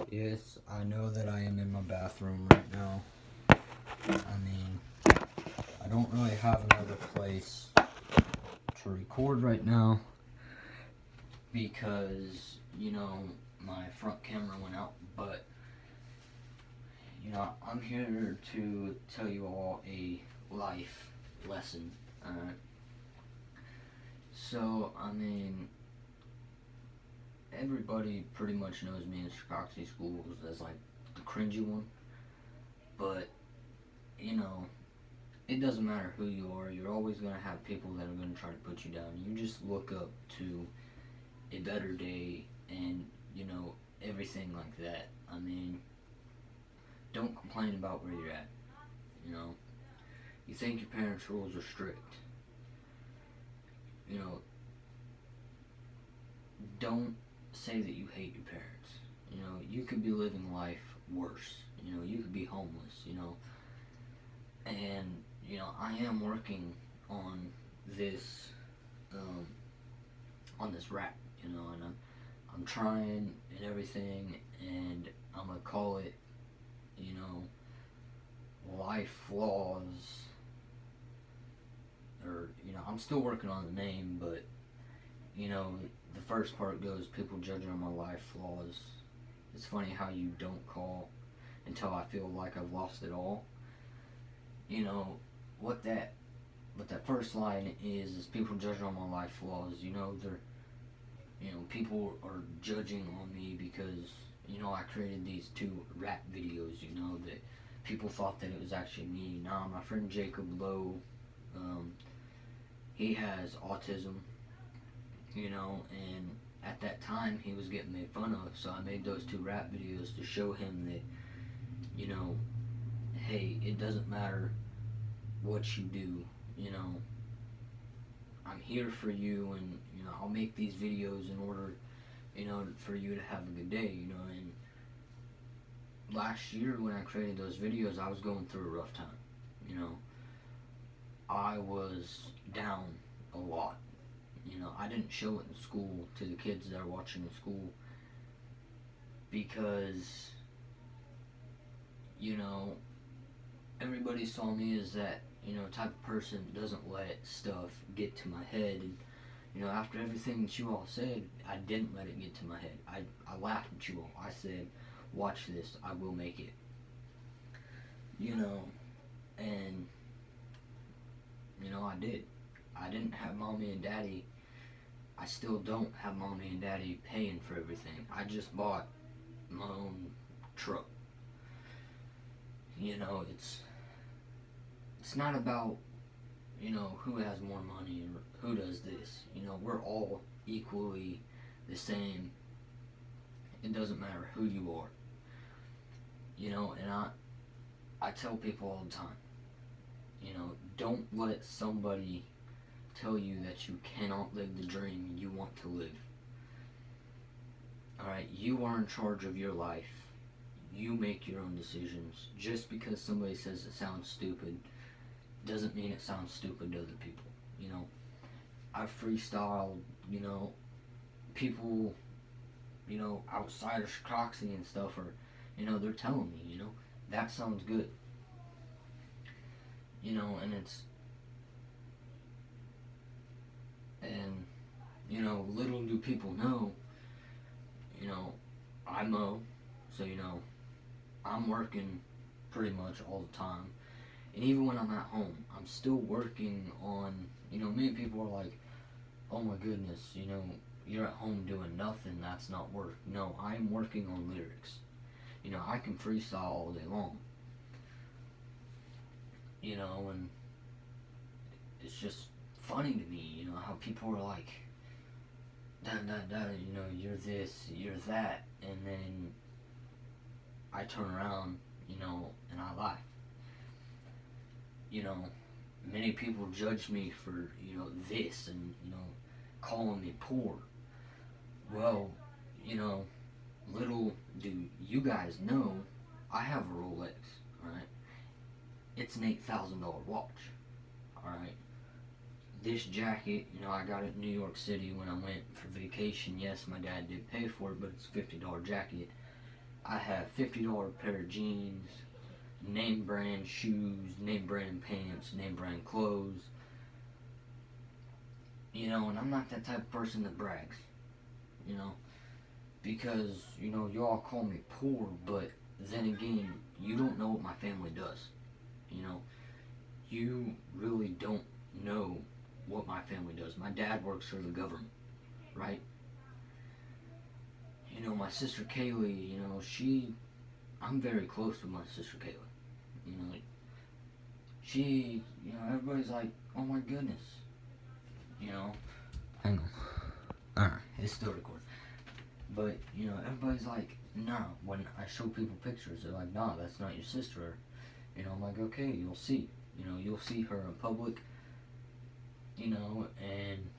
Yes, I know that I am in my bathroom right now. I mean, I don't really have another place to record right now because, my front camera went out. But, I'm here to tell you all a life lesson. Alright? So, everybody pretty much knows me in Chicoxy schools as like the cringy one. But, it doesn't matter who you are, you're always going to have people that are going to try to put you down. You just look up to a better day and, everything like that. Don't complain about where you're at. You think your parents' rules are strict. Don't say that you hate your parents. You could be living life worse. You could be homeless, and I am working on this rap, and I'm trying and everything, and I'm gonna call it, you know, life flaws, or I'm still working on the name, but the first part goes people judging on my life flaws. It's funny how you don't call until I feel like I've lost it all. You know what that first line is people judging on my life flaws. People are judging on me because I created these two rap videos. That people thought that it was actually me. Nah, my friend Jacob Lowe, he has autism. And at that time he was getting made fun of, so I made those two rap videos to show him that hey, it doesn't matter what you do. You know, I'm here for you, and I'll make these videos in order, for you to have a good day. And last year when I created those videos, I was going through a rough time. You know, I was down a lot. I didn't show it in school to the kids that are watching in school because, everybody saw me as that, type of person that doesn't let stuff get to my head. And, after everything that you all said, I didn't let it get to my head. I laughed at you all. I said, watch this, I will make it. And, I did. I didn't have mommy and daddy. I still don't have mommy and daddy paying for everything. I just bought my own truck. It's not about, who has more money or who does this. We're all equally the same. It doesn't matter who you are. And I tell people all the time, don't let somebody tell you that you cannot live the dream you want to live. Alright, you are in charge of your life. You make your own decisions. Just because somebody says it sounds stupid doesn't mean it sounds stupid to other people. I freestyled, people, outside of Chicoxy and stuff are, they're telling me, that sounds good. And little do people know, I mow, so, I'm working pretty much all the time. And even when I'm at home, I'm still working on, many people are like, oh my goodness, you're at home doing nothing, that's not work. No, I'm working on lyrics. I can freestyle all day long. And it's just funny to me, how people are like, da da da, you're this, you're that, and then I turn around, and I laugh. Many people judge me for, this and, calling me poor. Well, little do you guys know, I have a Rolex, alright? It's an $8,000 watch, alright? this jacket, you know, I got it in New York City when I went for vacation. Yes, my dad did pay for it, but it's a $50 jacket. I have $50 pair of jeans, name brand shoes, name brand pants, name brand clothes. You know, and I'm not that type of person that brags, you know, because, you know, y'all call me poor, but then again, you don't know what my family does, you know. You really don't know what my family does. My dad works for the government, right? You know, my sister Kaylee, you know, I'm very close with my sister Kaylee. You know, you know, everybody's like, oh my goodness. You know, hang on. Alright, it's still recording. But, you know, everybody's like, nah, when I show people pictures, they're like, nah, that's not your sister. You know, I'm like, okay, you'll see. You know, you'll see her in public. You know, and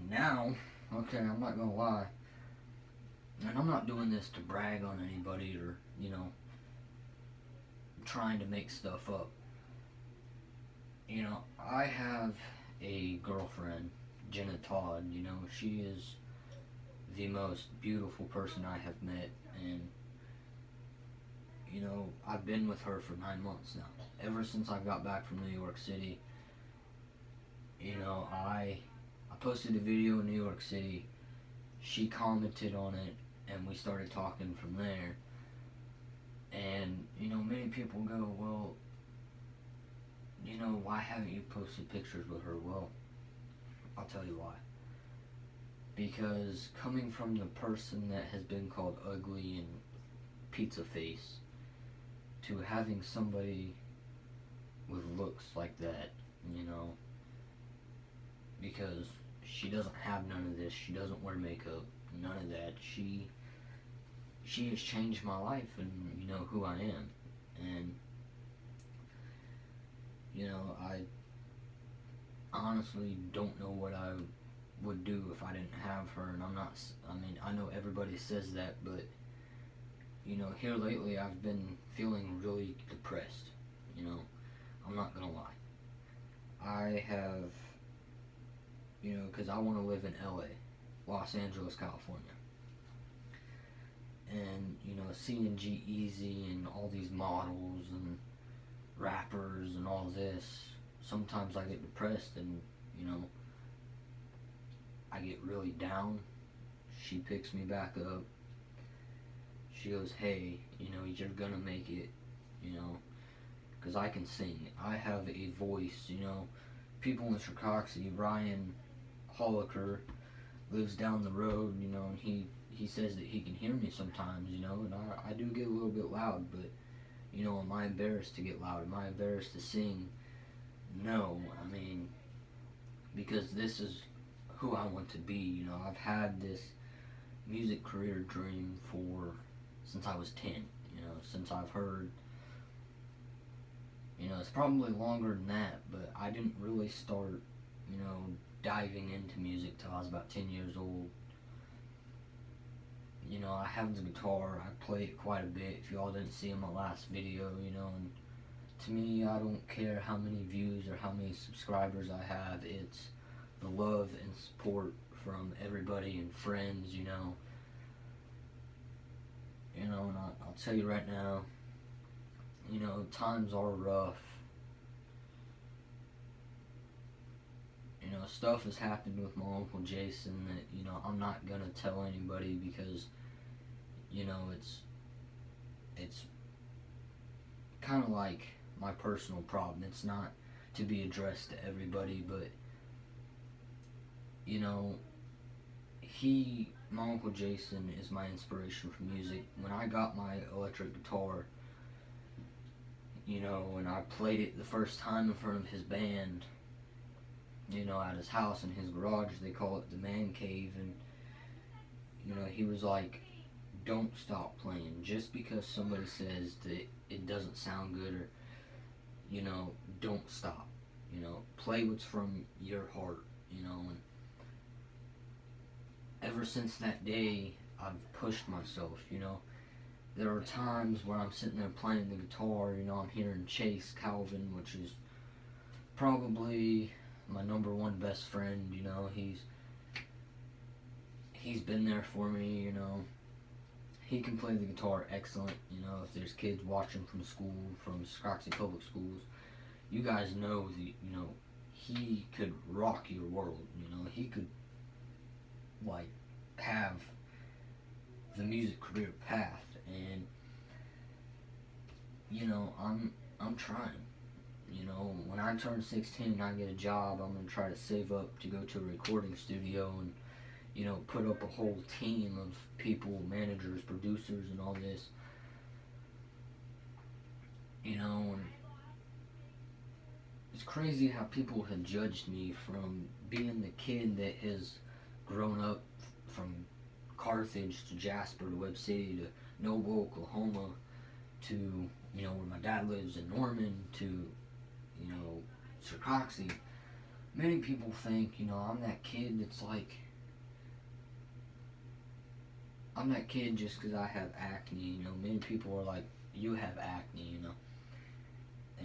now, okay, I'm not gonna lie, and I'm not doing this to brag on anybody or, you know, trying to make stuff up. You know, I have a girlfriend, Jenna Todd. You know, she is the most beautiful person I have met, and, you know, I've been with her for 9 months now. Ever since I got back from New York City, you know, I posted a video in New York City. She commented on it, and we started talking from there. And, you know, many people go, well, you know, why haven't you posted pictures with her? Well, I'll tell you why. Because coming from the person that has been called ugly and pizza face to having somebody with looks like that, you know, because she doesn't have none of this, she doesn't wear makeup, none of that. She has changed my life and, you know, who I am. And, you know, I honestly don't know what I would do if I didn't have her. And I mean, I know everybody says that, but, you know, here lately I've been feeling really depressed, you know, I'm not gonna lie. I have, you know, because I want to live in LA, Los Angeles, California. And, you know, seeing G-Eazy and all these models and rappers and all this, sometimes I get depressed and, you know, I get really down. She picks me back up. She goes, hey, you know, you're gonna make it, you know, because I can sing. I have a voice, you know. People in Chicago, Ryan Holliker lives down the road, you know, and he says that he can hear me sometimes, you know, and I do get a little bit loud, but, you know, am I embarrassed to get loud? Am I embarrassed to sing? No, I mean, because this is who I want to be, you know. I've had this music career dream since I was 10, you know, since I've heard, you know, it's probably longer than that, but I didn't really start, you know, diving into music till I was about 10 years old. You know, I have the guitar, I play it quite a bit. If y'all didn't see in my last video, you know, and to me, I don't care how many views or how many subscribers I have. It's the love and support from everybody and friends, you know. You know, and I'll tell you right now, you know, times are rough. You know, stuff has happened with my Uncle Jason that, you know, I'm not gonna tell anybody because, you know, it's kind of like my personal problem. It's not to be addressed to everybody, but, you know, my Uncle Jason is my inspiration for music. When I got my electric guitar, you know, and I played it the first time in front of his band, you know, at his house in his garage, they call it the man cave, and, you know, he was like, don't stop playing. Just because somebody says that it doesn't sound good, or, you know, don't stop. You know, play what's from your heart, you know, and ever since that day, I've pushed myself, you know. There are times where I'm sitting there playing the guitar, you know, I'm hearing Chase Calvin, which is probably my number one best friend. You know, he's been there for me. You know, he can play the guitar excellent. You know, if there's kids watching from school, from Scroxy Public Schools, you guys know you know, he could rock your world. You know, he could like have the music career path, and you know, I'm trying. You know, when I turn 16 and I get a job, I'm gonna try to save up to go to a recording studio and, you know, put up a whole team of people, managers, producers, and all this. You know, and it's crazy how people have judged me from being the kid that has grown up from Carthage to Jasper to Webb City to Noble, Oklahoma to, you know, where my dad lives in Norman to, you know, Sircoxy. Many people think, you know, I'm that kid that's like, I'm that kid just because I have acne. You know, many people are like, you have acne, you know.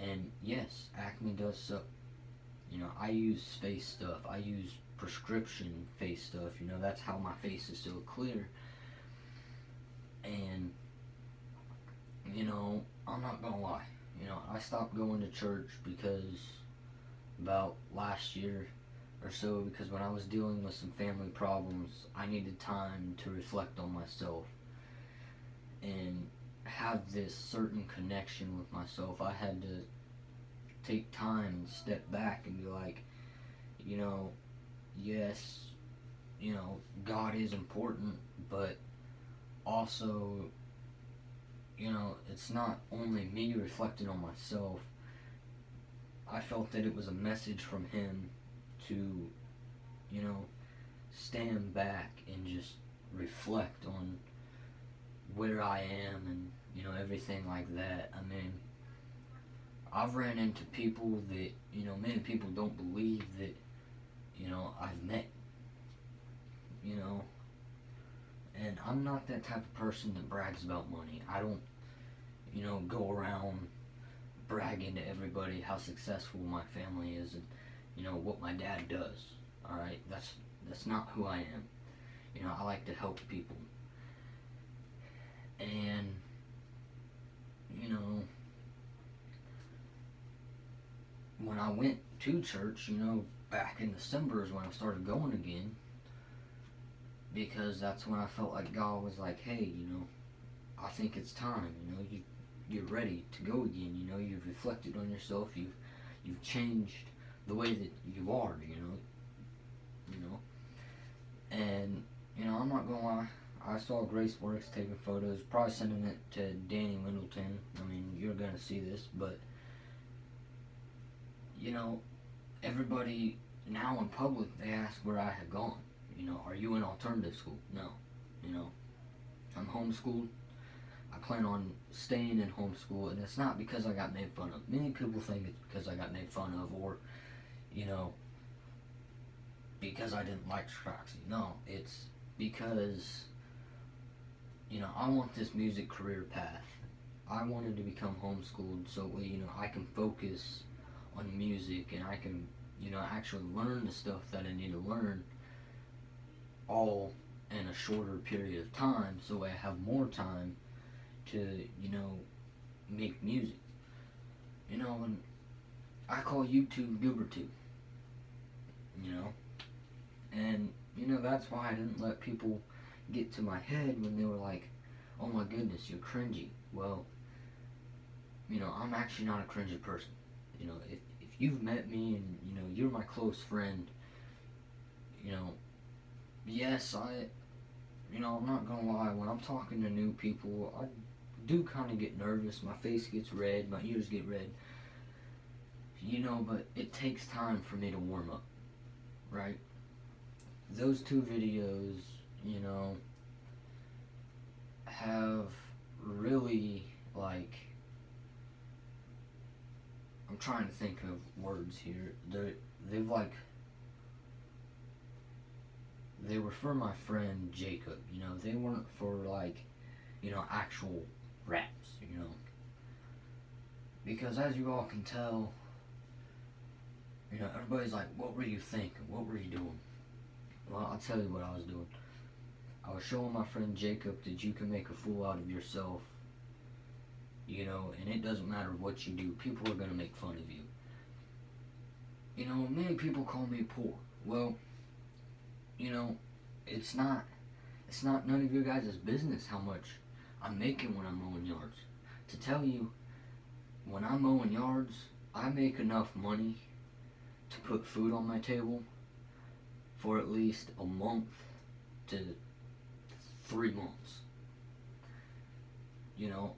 And yes, acne does suck. You know, I use face stuff. I use prescription face stuff. You know, that's how my face is so clear. And, you know, I'm not gonna lie. You know, I stopped going to church because about last year or so, because when I was dealing with some family problems, I needed time to reflect on myself and have this certain connection with myself. I had to take time and step back and be like, you know, yes, you know, God is important, but also, you know, it's not only me reflecting on myself. I felt that it was a message from Him to, you know, stand back and just reflect on where I am and, you know, everything like that. I mean, I've ran into people that, you know, many people don't believe that, you know, I've met, you know, and I'm not that type of person that brags about money. I don't, you know, go around bragging to everybody how successful my family is and, you know, what my dad does. Alright, that's not who I am. You know, I like to help people. And, you know, when I went to church, you know, back in December is when I started going again, because that's when I felt like God was like, hey, you know, I think it's time, you know, you're ready to go again, you know, you've reflected on yourself, you've changed the way that you are, you know, and, you know, I'm not gonna lie, I saw Grace Works taking photos, probably sending it to Danny Middleton. I mean, you're gonna see this, but, you know, everybody now in public, they ask where I had gone. You know, are you in alternative school? No. You know, I'm homeschooled. I plan on staying in homeschool, and it's not because I got made fun of. Many people think it's because I got made fun of, or, you know, because I didn't like Scroxy. No, it's because, you know, I want this music career path. I wanted to become homeschooled so, you know, I can focus on music and I can, you know, actually learn the stuff that I need to learn all in a shorter period of time, so I have more time to, you know, make music. You know, and I call YouTube GooberTube. You know, and you know that's why I didn't let people get to my head when they were like, "Oh my goodness, you're cringy." Well, you know, I'm actually not a cringy person. You know, if you've met me and you know you're my close friend, you know, yes, you know, I'm not gonna lie, when I'm talking to new people, I do kind of get nervous. My face gets red, my ears get red, you know, but it takes time for me to warm up, right? Those two videos, you know, have really, like, I'm trying to think of words here. They've like, they were for my friend Jacob, you know, they weren't for like, you know, actual raps, you know. Because as you all can tell, You know, everybody's like, what were you thinking? What were you doing? Well, I'll tell you what I was doing. I was showing my friend Jacob that you can make a fool out of yourself, you know, and it doesn't matter what you do. People are going to make fun of you. You know, many people call me poor. Well, you know, it's not none of your guys' business how much I'm making when I'm mowing yards. To tell you, when I'm mowing yards, I make enough money to put food on my table for at least a month to 3 months. You know,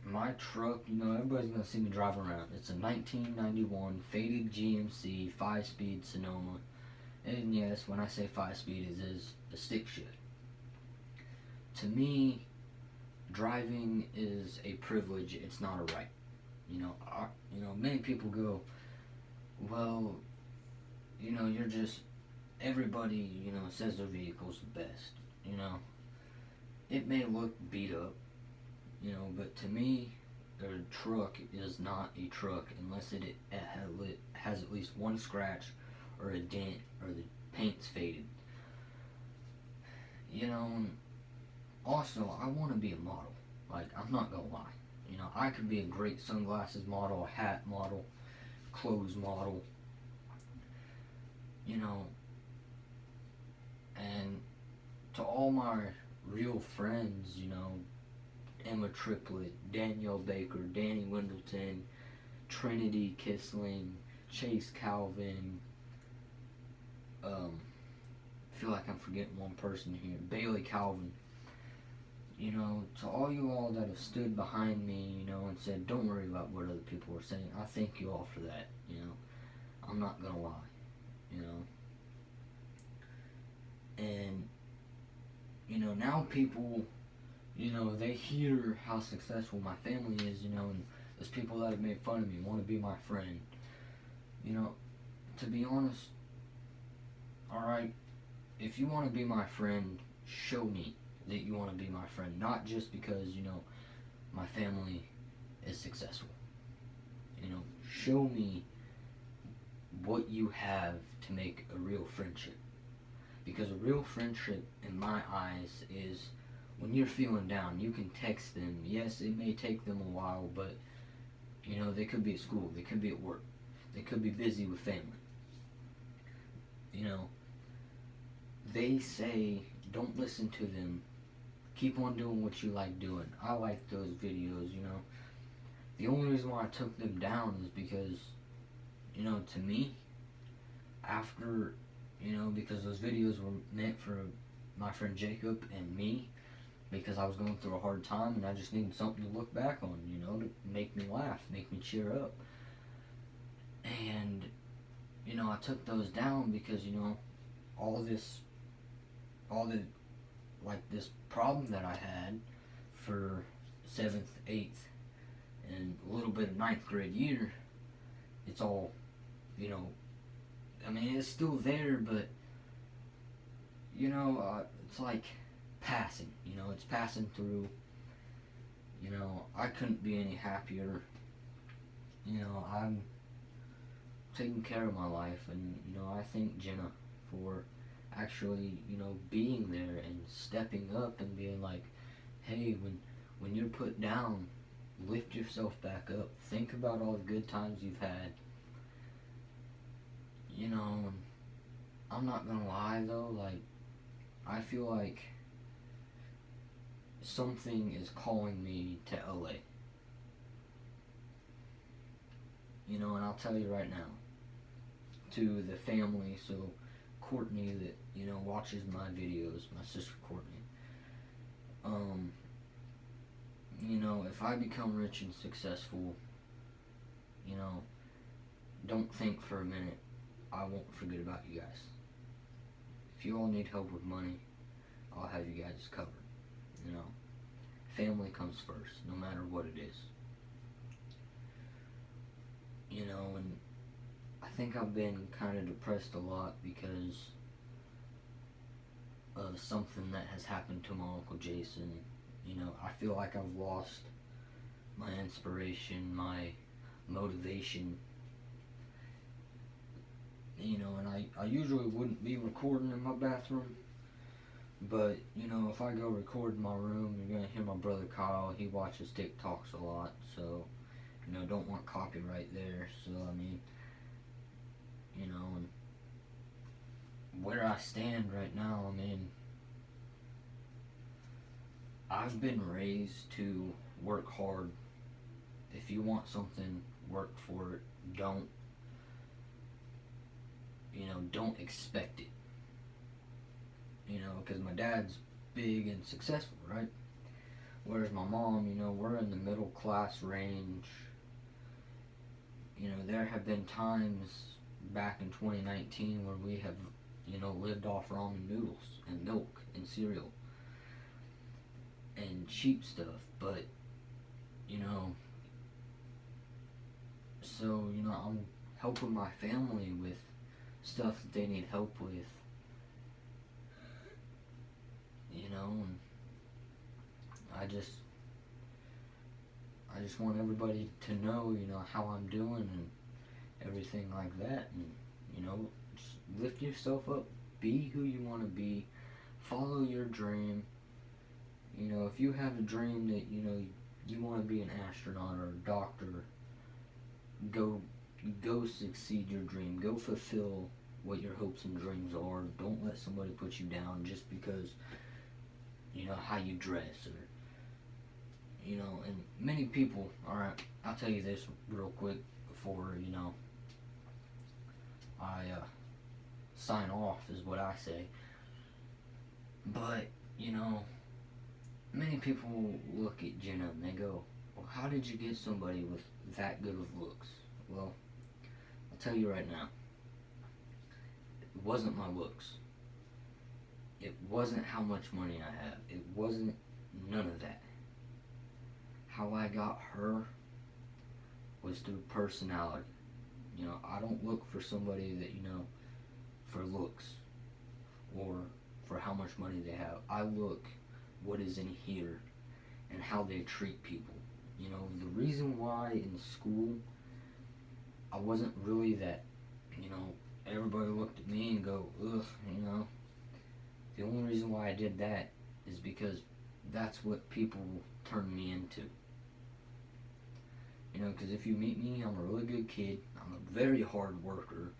my truck, you know, everybody's gonna see me driving around. It's a 1991 faded GMC 5-speed Sonoma. And yes, when I say 5-speed, it is a stick shift. To me, driving is a privilege. It's not a right. You know, many people go, well, you know, you're just, everybody, you know, says their vehicle's the best. You know, it may look beat up, you know, but to me, a truck is not a truck unless it has at least one scratch or a dent or the paint's faded. You know, also, I want to be a model. Like, I'm not gonna lie. You know, I could be a great sunglasses model, a hat model, clothes model. You know, and to all my real friends, you know, Emma Triplett, Danielle Baker, Danny Wendleton, Trinity Kissling, Chase Calvin, I feel like I'm forgetting one person here, Bailey Calvin. You know, to all you all that have stood behind me, you know, and said, don't worry about what other people are saying, I thank you all for that, you know. I'm not gonna lie, you know. And, you know, now people, you know, they hear how successful my family is, you know, and there's people that have made fun of me, want to be my friend. You know, to be honest, alright, if you want to be my friend, show me that you want to be my friend, not just because, you know, my family is successful. You know, show me what you have to make a real friendship. Because a real friendship, in my eyes, is when you're feeling down, you can text them. Yes, it may take them a while, but, you know, they could be at school, they could be at work, they could be busy with family. You know, they say, don't listen to them. Keep on doing what you like doing. I like those videos, you know. The only reason why I took them down is because, you know, to me, after, you know, because those videos were meant for my friend Jacob and me, because I was going through a hard time and I just needed something to look back on, you know, to make me laugh, make me cheer up. And, you know, I took those down because, you know, all the like this problem that I had for 7th, 8th, and a little bit of 9th grade year, it's all, you know, I mean, it's still there, but, you know, it's like passing, you know, it's passing through. You know, I couldn't be any happier. You know, I'm taking care of my life, and, you know, I thank Jenna for actually, you know, being there and stepping up and being like, hey, when you're put down, lift yourself back up. Think about all the good times you've had. You know, I'm not gonna lie though, like, I feel like something is calling me to LA. You know, and I'll tell you right now, to the family, so Courtney that, you know, watches my videos, my sister Courtney, you know, if I become rich and successful, you know, don't think for a minute I won't forget about you guys. If you all need help with money, I'll have you guys covered. You know, family comes first, no matter what it is. You know, and I think I've been kind of depressed a lot because of something that has happened to my Uncle Jason. You know, I feel like I've lost my inspiration, my motivation. And I usually wouldn't be recording in my bathroom, but, if I go record in my room, you're gonna hear my brother Kyle. He watches TikToks a lot, so, don't want copyright there. So, and where I stand right now, I've been raised to work hard. If you want something, work for it. Don't expect it. Because my dad's big and successful, right? Whereas my mom, we're in the middle class range. There have been times back in 2019 where we have, lived off ramen noodles and milk and cereal and cheap stuff, but, so, I'm helping my family with stuff that they need help with, and I just want everybody to know, how I'm doing and everything like that, and, just lift yourself up, be who you want to be, follow your dream. If you have a dream that, you want to be an astronaut or a doctor, go succeed your dream, go fulfill what your hopes and dreams are. Don't let somebody put you down just because, how you dress, or, and many people, alright, I'll tell you this real quick before, I sign off, is what I say. But, many people look at Jenna and they go, well, how did you get somebody with that good of looks? Well, I'll tell you right now, it wasn't my looks. It wasn't how much money I have. It wasn't none of that. How I got her was through personality. I don't look for somebody that, for looks or for how much money they have. I look what is in here and how they treat people. The reason why in school I wasn't really that, everybody looked at me and go, ugh, the only reason why I did that is because that's what people turned me into. Because if you meet me, I'm a really good kid. I'm a very hard worker.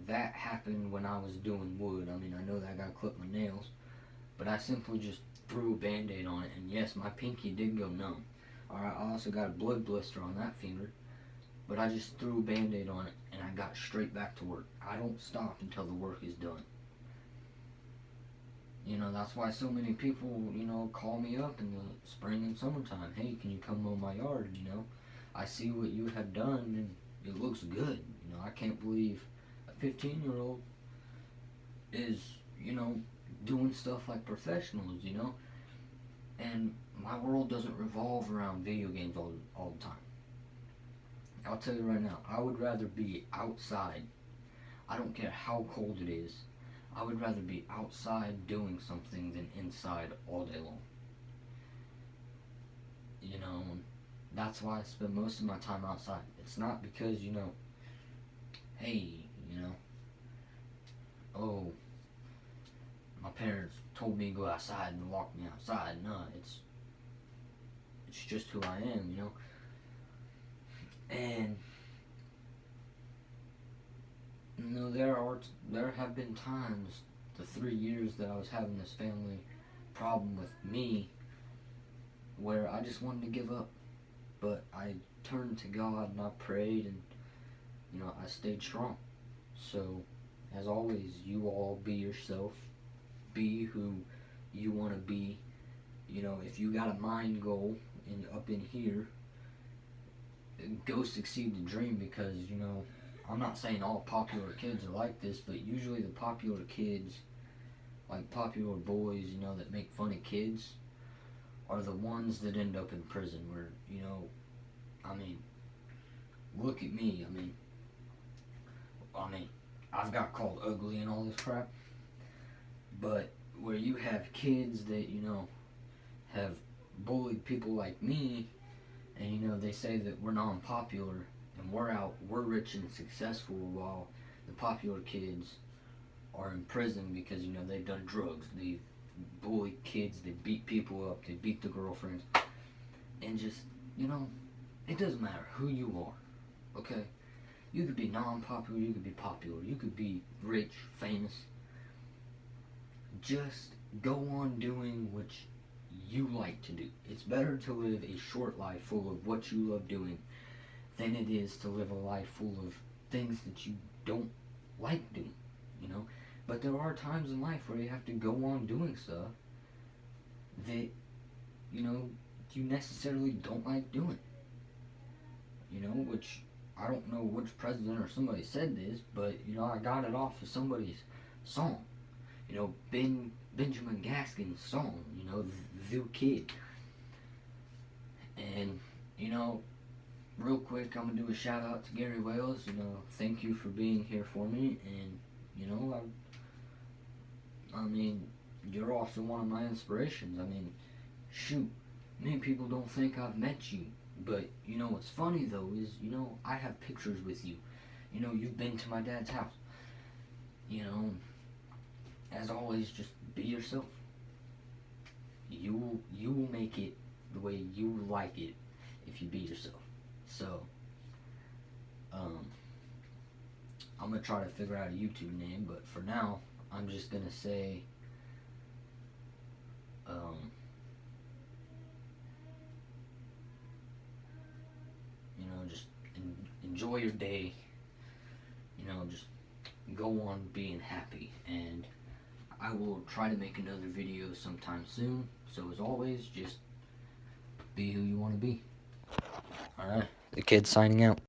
That happened when I was doing wood. I know that I got to clip my nails, but I simply just threw a band-aid on it, and yes, my pinky did go numb. Alright, I also got a blood blister on that finger, but I just threw a band-aid on it, and I got straight back to work. I don't stop until the work is done. That's why so many people, call me up in the spring and summertime. Hey, can you come mow my yard? I see what you have done, and it looks good. I can't believe a 15-year-old is, doing stuff like professionals, and my world doesn't revolve around video games all the time. I'll tell you right now, I would rather be outside. I don't care how cold it is. I would rather be outside doing something than inside all day long. That's why I spend most of my time outside. It's not because, hey, oh, my parents told me to go outside and locked me outside. No, it's just who I am, And there have been times, the 3 years that I was having this family problem with me, where I just wanted to give up. But I turned to God and I prayed, and I stayed strong. So, as always, you all be yourself. Be who you want to be. If you got a mind goal up in here, go succeed the dream, because, I'm not saying all popular kids are like this, but usually the popular kids, like popular boys, that make fun of kids, are the ones that end up in prison, where, look at me, I've got called ugly and all this crap, but where you have kids that, have bullied people like me, and, they say that we're non-popular, and and we're rich and successful, while the popular kids are in prison because, you know, they've done drugs, they bully kids, they beat people up, they beat the girlfriends, and just, you know, it doesn't matter who you are, okay? You could be non-popular, you could be popular, you could be rich, famous. Just go on doing what you like to do. It's better to live a short life full of what you love doing than it is to live a life full of things that you don't like doing, you know? But there are times in life where you have to go on doing stuff that, you know, you necessarily don't like doing. You know, which I don't know which president or somebody said this, but, you know, I got it off of somebody's song. You know, Benjamin Gaskin's song, you know, The Kid. And, you know, real quick, I'm going to do a shout out to Gary Wales. You know, thank you for being here for me. And, you know, I mean, you're also one of my inspirations. I mean, shoot, many people don't think I've met you. But, you know, what's funny, though, is, you know, I have pictures with you. You know, you've been to my dad's house. You know, as always, just be yourself. You will make it the way you like it if you be yourself. So, I'm going to try to figure out a YouTube name, but for now, I'm just going to say, you know, just enjoy your day. You know, just go on being happy. And I will try to make another video sometime soon. So as always, just be who you want to be. Alright, the kid signing out.